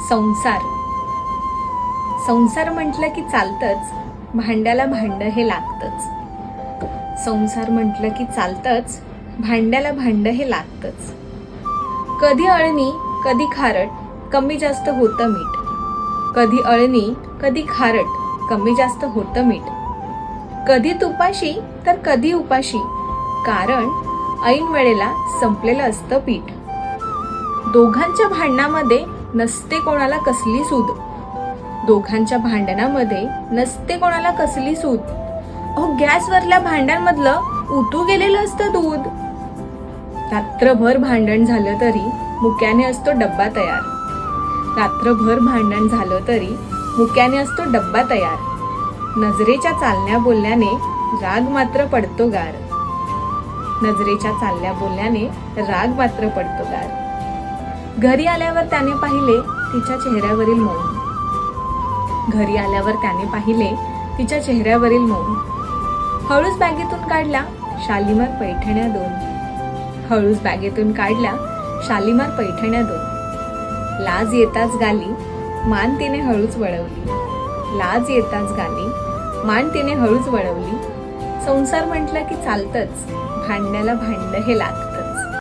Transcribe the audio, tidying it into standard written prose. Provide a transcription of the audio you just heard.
संसार. संसार म्हटलं की चालतच, भांड्याला भांड हे लागतच. संसार म्हटलं की चालतच, भांड्याला भांड हे लागतच. कधी अळणी कधी खारट, कमी जास्त होतं मीठ. कधी अळणी कधी खारट, कमी जास्त होतं मीठ. कधी तुपाशी तर कधी उपाशी, कारण ऐन वेळेला संपलेलं असतं पीठ. दोघांच्या भांडणामध्ये नसते कोणाला कसली सूद. दोघांच्या भांडणामध्ये नसते कोणाला कसली सूद. अहो, गॅसवरल्या भांड्यांमधलं उतू गेलेलं असतं दूध. रात्रभर भांडण झालं तरी मुक्याने असतो डब्बा तयार. रात्रभर भांडण झालं तरी मुक्याने असतो डब्बा तयार. नजरेच्या चालण्या बोलण्याने राग मात्र पडतो गार. नजरेच्या चालण्या बोलण्याने राग मात्र पडतो गार. घरी आल्यावर त्याने पाहिले तिच्या चेहऱ्यावरील मौन. घरी आल्यावर त्याने पाहिले तिच्या चेहऱ्यावरील मौन. हळूच बॅगेतून काढल्या शालीमार पैठण्या 2. हळूच बॅगेतून काढल्या शालीमार पैठण्या 2. लाज येताच गाली मान तिने हळूच वळवली. लाज येताच गाली मान तिने हळूच वळवली. संसार म्हटलं की चालतच, भांड्याला भांड हे लागतं.